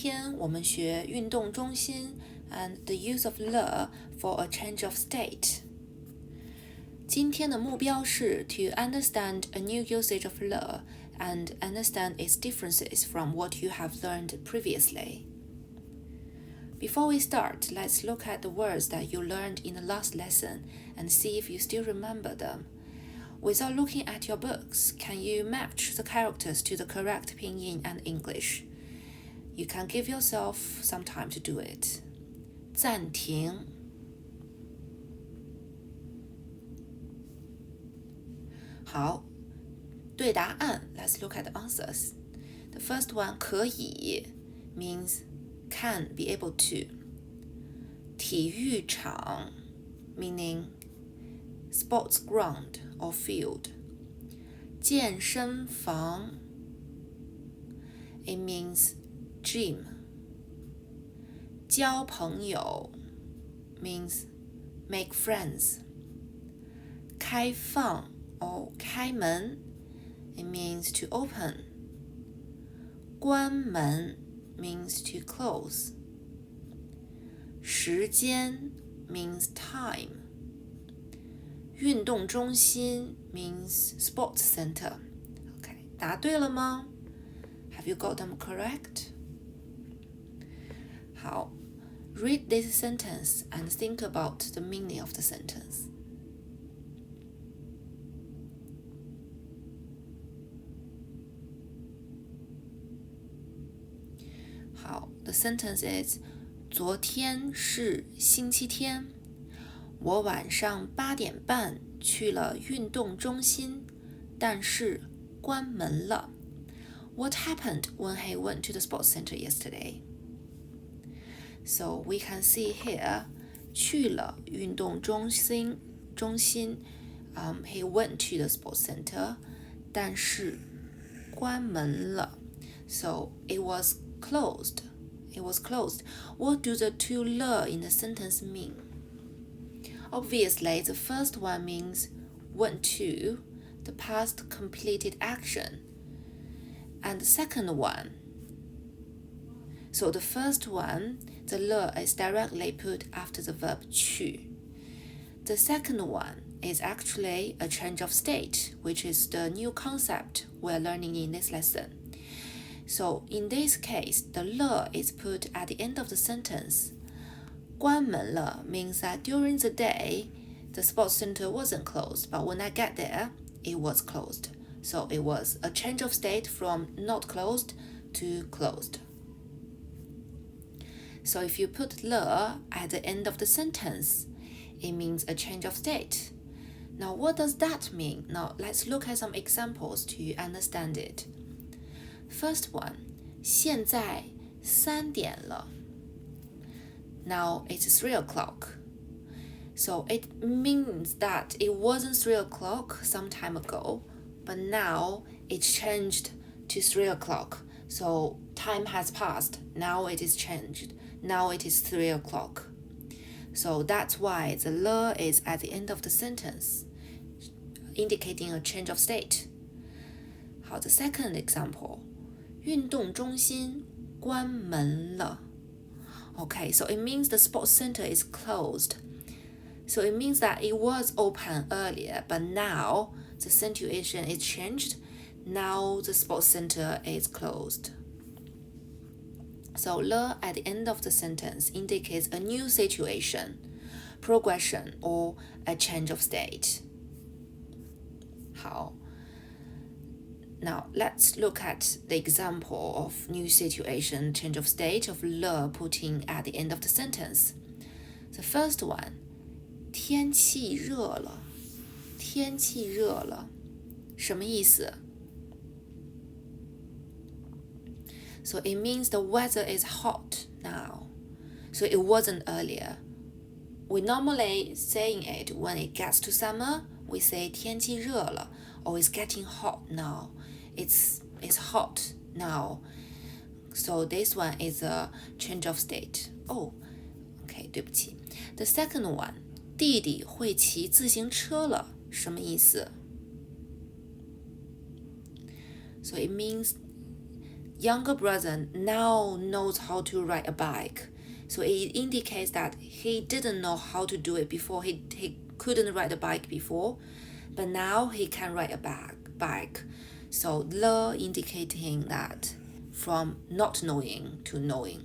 天我们学运动中心 and the use of le for a change of state. 今天的目标是 to understand a new usage of le and understand its differences from what you have learned previously. Before we start, let's look at the words that you learned in the last lesson and see if you still remember them. Without looking at your books, can you match the characters to the correct pinyin and English? You can give yourself some time to do it. 暂停。好，对答案 Let's look at the answers. The first one 可以 means can be able to. 体育场 meaning sports ground or field. 健身房 it means gym. 交朋友 means make friends. 开放 or 开门 it means to open. 关门 means to close. 时间 means time. 运动中心 means sports center. Okay, 答对了吗？ Have you got them correct? 好 Read this sentence and think about the meaning of the sentence. 好 The sentence is 昨天是星期天，我晚上8点半去了运动中心，但是关门了。What happened when he went to the sports center yesterday? So we can see here, 去了运动中心he went to the sports center, 但是关门了。So it was closed. What do the two le in the sentence mean? Obviously, the first one means went to, the past completed action. And the second one, so the first one, the le is directly put after the verb 去. The second one is actually a change of state, which is the new concept we're learning in this lesson. So in this case, the le is put at the end of the sentence. 关门了 means that during the day, the sports center wasn't closed, but when I get there, it was closed. So it was a change of state from not closed to closed. So if you put le at the end of the sentence, it means a change of state. Now what does that mean? Now let's look at some examples to understand it. First one, 现在3点了. Now it's 3 o'clock. So it means that it wasn't 3 o'clock some time ago, but now it's changed to 3 o'clock. So time has passed. Now it is changed. Now it is 3 o'clock. So that's why the le is at the end of the sentence, indicating a change of state. 好, the second example, 运动中心关门了. Okay, so it means the sports center is closed. So it means that it was open earlier, but now the situation is changed. Now the sports center is closed. So le at the end of the sentence indicates a new situation, progression, or a change of state. 好. Now let's look at the example of new situation, change of state of le putting at the end of the sentence. The first one, 天气热了. 天气热了. 什么意思? So it means the weather is hot now. So it wasn't earlier. We normally saying it when it gets to summer, we say 天气热了, or it's getting hot now. It's hot now. So this one is a change of state. Oh, okay, 对不起. The second one, 弟弟会骑自行车了，什么意思? So it means younger brother now knows how to ride a bike. So it indicates that he didn't know how to do it before. He couldn't ride a bike before, but now he can ride a bike. So 了 indicating that from not knowing to knowing.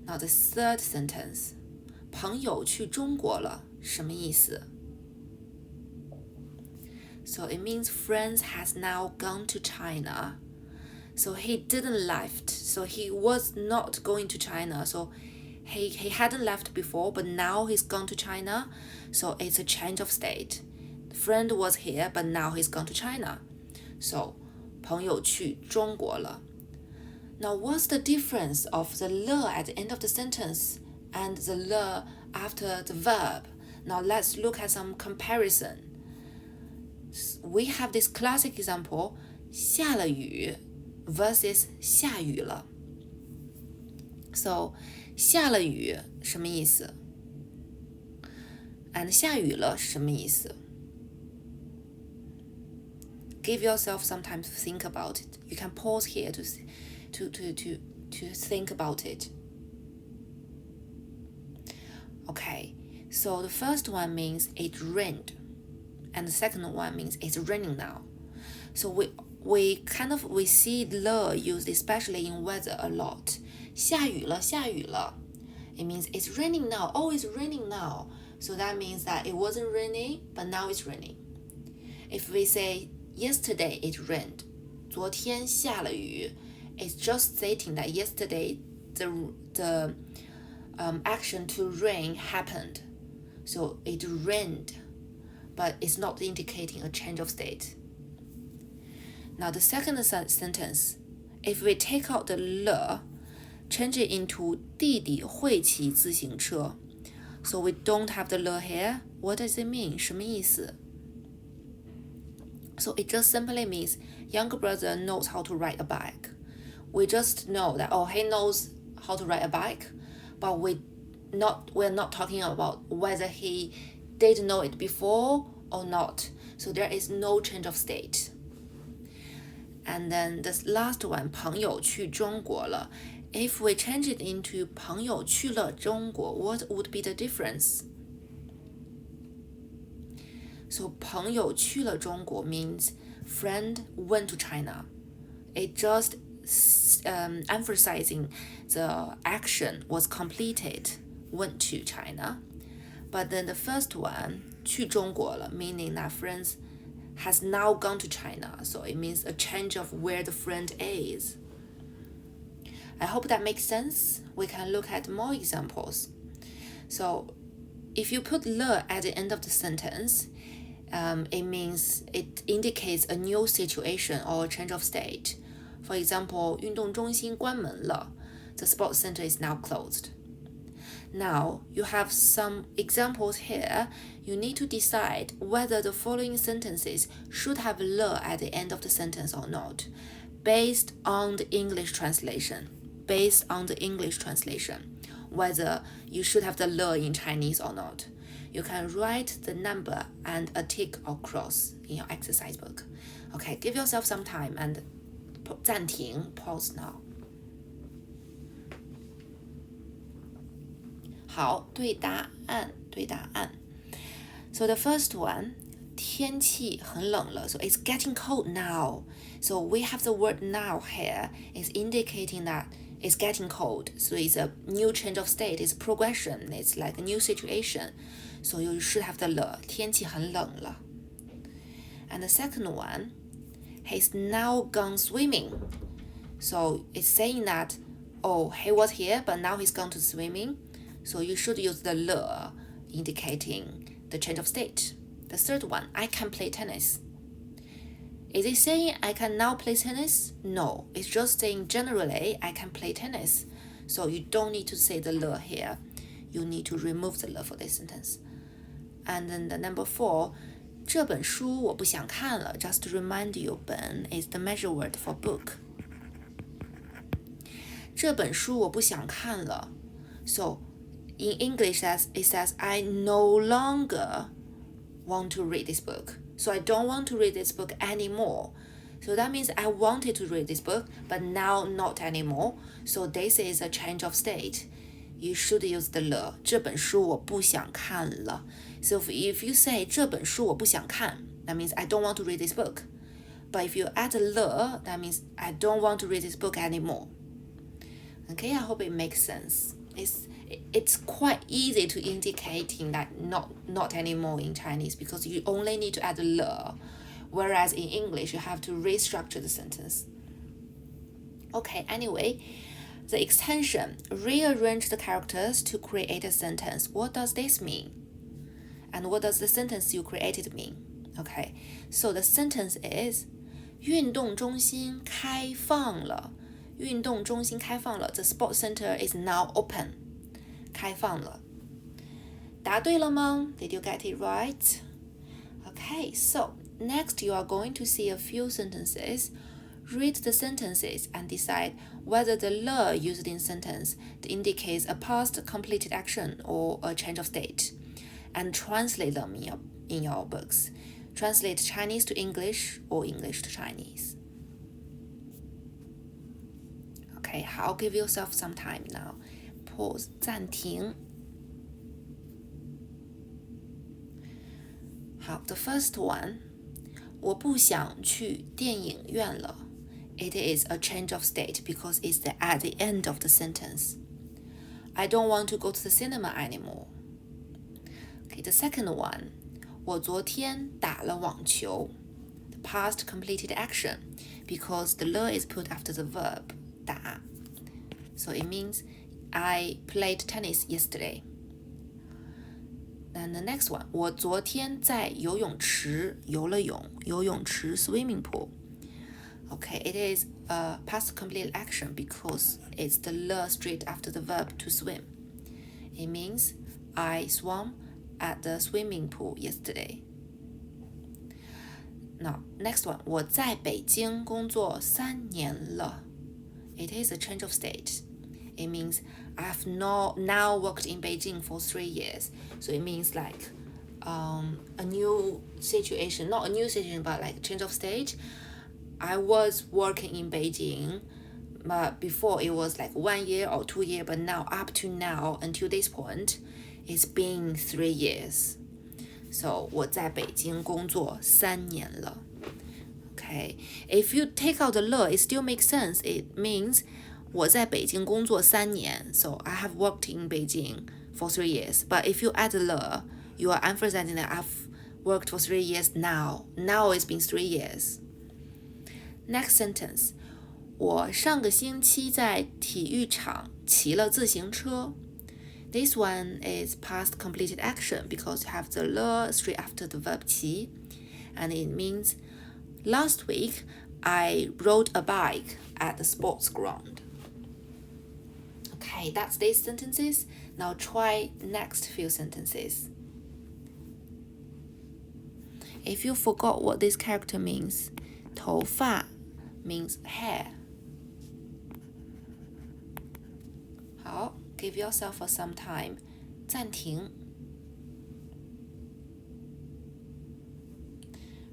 Now the third sentence, 朋友去中国了，什么意思？ So it means friends has now gone to China. So he didn't left. So he was not going to China. So he hadn't left before, but now he's gone to China. So it's a change of state. The friend was here, but now he's gone to China. So 朋友去中国了。Now what's the difference of the 了 at the end of the sentence and the 了 after the verb? Now let's look at some comparison. We have this classic example, 下了雨 versus 下雨了。So 下了雨什么意思 ？and 下雨了什么意思 ？Give yourself some time to think about it. You can pause here to think about it. Okay, so the first one means it rained, and the second one means it's raining now. So we see 了 used especially in weather a lot. 下雨了，下雨了. It means it's raining now. Oh, it's raining now. So that means that it wasn't raining, but now it's raining. If we say yesterday it rained, 昨天下了雨, it's just stating that yesterday the action to rain happened. So it rained, but it's not indicating a change of state. Now the second sentence, if we take out the 了, change it into 弟弟会骑自行车. So we don't have the 了 here. What does it mean? 什么意思? So it just simply means younger brother knows how to ride a bike. We just know that, oh, he knows how to ride a bike, but we're not talking about whether he did know it before or not. So there is no change of state. And then this last one, 朋友去中国了. If we change it into 朋友去了中国, what would be the difference? So 朋友去了中国 means friend went to China. It just emphasizing the action was completed, went to China. But then the first one, 去中国了, meaning that friends has now gone to China. So it means a change of where the friend is. I hope that makes sense. We can look at more examples. So if you put 了 at the end of the sentence, it indicates a new situation or a change of state. For example, 运动中心关门了. The sports center is now closed. Now, you have some examples here. You need to decide whether the following sentences should have 了 at the end of the sentence or not, based on the English translation. Whether you should have the 了 in Chinese or not. You can write the number and a tick or cross in your exercise book. Okay, give yourself some time and 暂停, pause now. 好，对答案。So the first one, 天气很冷了. So it's getting cold now. So we have the word now here. It's indicating that it's getting cold. So it's a new change of state. It's progression. It's like a new situation. So you should have the 了. 天气很冷了. And the second one, he's now gone swimming. So it's saying that, oh, he was here, but now he's gone to swimming. So you should use the 了, indicating the change of state. The third one, I can play tennis. Is it saying I can now play tennis? No, it's just saying generally I can play tennis. So you don't need to say the 了 here. You need to remove the 了 for this sentence. And then the number 4, 这本书我不想看了. Just to remind you, 本 is the measure word for book. 这本书我不想看了. So in English, it says, I no longer want to read this book. So I don't want to read this book anymore. So that means I wanted to read this book, but now not anymore. So this is a change of state. You should use the 了。这本书我不想看了。So if you say 这本书我不想看, that means I don't want to read this book. But if you add 了, that means I don't want to read this book anymore. Okay, I hope it makes sense. It's quite easy to indicating that not anymore in Chinese because you only need to add 了, whereas in English you have to restructure the sentence. Okay, anyway, the extension rearrange the characters to create a sentence. What does this mean? And what does the sentence you created mean? Okay, so the sentence is 运动中心开放了。运动中心开放了。The sports center is now open. 开放了。答对了吗？ Did you get it right? Okay, so next you are going to see a few sentences. Read the sentences and decide whether the 了 used in sentence indicates a past completed action or a change of state, and translate them in your books. Translate Chinese to English or English to Chinese. Okay, I'll give yourself some time now. Pause, 暂停。好 the first one, 我不想去电影院了。It is a change of state because it's at the end of the sentence. I don't want to go to the cinema anymore. Okay, the second one, 我昨天打了网球。The past completed action because the 了 is put after the verb 打. So it means I played tennis yesterday. And the next one, 我昨天在游泳池游了泳。游泳池 swimming pool. Okay, it is a past completed action because it's the 了 straight after the verb to swim. It means I swam at the swimming pool yesterday. Now, next one, 我在北京工作3年了。It is a change of state. It means I've now worked in Beijing for 3 years. So it means like a new situation, not a new situation, but like change of state. I was working in Beijing, but before it was like 1 year or 2 years, but now up to now, until this point, it's been 3 years. So 我在北京工作3年了。Okay, if you take out the 了, it still makes sense. It means 我在北京工作3年, so I have worked in Beijing for 3 years. But if you add the 了, you are emphasizing that I've worked for 3 years now. Now it's been 3 years. Next sentence, 我上个星期在体育场骑了自行车。This one is past completed action because you have the 了 straight after the verb 骑, and it means last week I rode a bike at the sports ground. Okay, that's these sentences. Now try next few sentences. If you forgot what this character means, 头发 means hair. 好 give yourself some time. 暂停。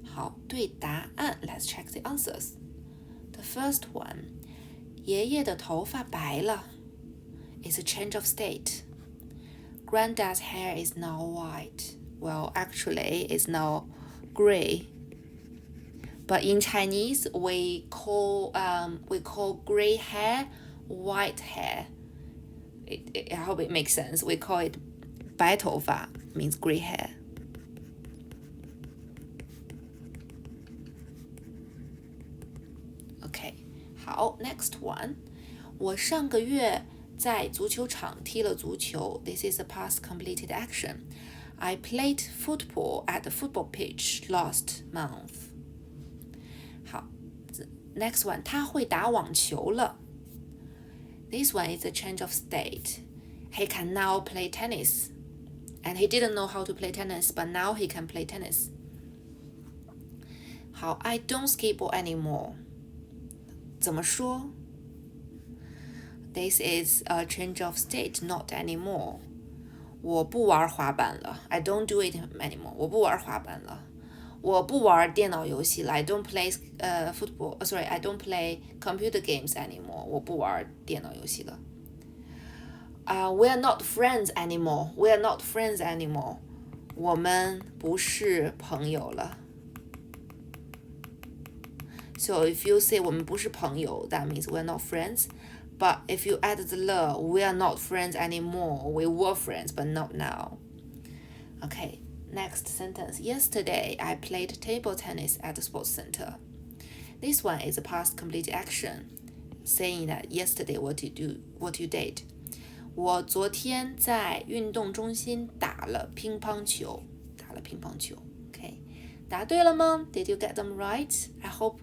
好，对答案 let's check the answers. The first one, 爷爷的头发白了 is a change of state. Granddad's hair is now white. Well, actually, it's now gray. But in Chinese, we call gray hair white hair. I hope it makes sense. We call it 白头发 means gray hair. Okay, 好 next one. 我上个月在足球场踢了足球. This is a past completed action. I played football at the football pitch last month. 好 next one. 他会打网球了. This one is a change of state. He can now play tennis. And he didn't know how to play tennis, but now he can play tennis. 好 I don't skateboard anymore. 怎么说? This is a change of state, not anymore. 我不玩滑板了. I don't do it anymore. 我不玩滑板了.我不玩电脑游戏了 I don't play football. I don't play computer games anymore. 我不玩电脑游戏了。We are not friends anymore. We are not friends anymore. 我们不是朋友了。So if you say 我们不是朋友 that means we are not friends. But if you add the le, we are not friends anymore. We were friends, but not now. Okay, next sentence. Yesterday, I played table tennis at the sports center. This one is a past complete action, saying that yesterday what you did. 我昨天在运动中心打了乒乓球。Okay, 答对了吗？ Did you get them right? I hope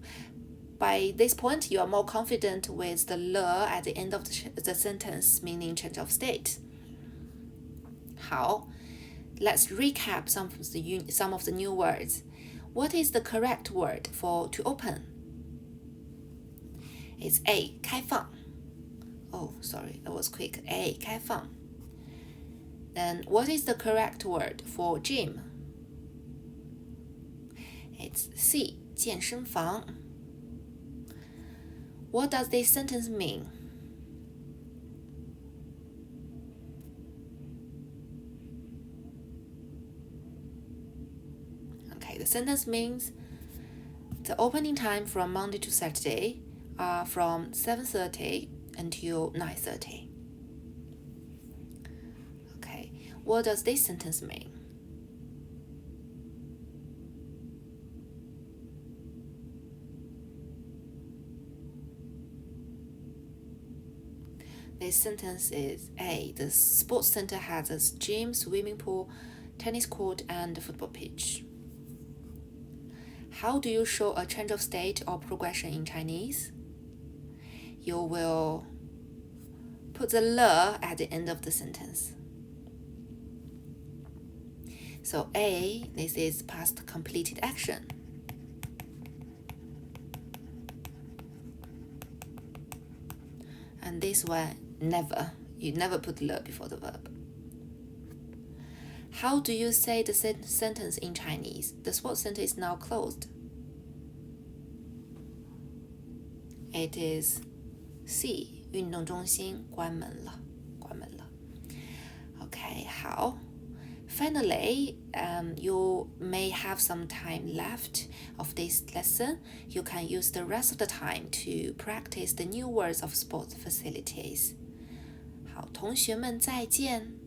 by this point you are more confident with the le at the end of the sentence, meaning change of state. 好。Let's recap some of the new words. What is the correct word for to open? It's A, 开放. Oh, sorry, that was quick. A, 开放. Then what is the correct word for gym? It's C, 健身房. What does this sentence mean? The sentence means the opening time from Monday to Saturday are from 7:30 until 9:30. Okay, what does this sentence mean? This sentence is A. The sports center has a gym, swimming pool, tennis court, and football pitch. How do you show a change of state or progression in Chinese? You will put the le at the end of the sentence. So A, this is past completed action. And this one, never. You never put le before the verb. How do you say the sentence in Chinese? The sports center is now closed. It is C. 运动中心关门了。Okay, 好。Finally, you may have some time left of this lesson. You can use the rest of the time to practice the new words of sports facilities. 好，同学们再见。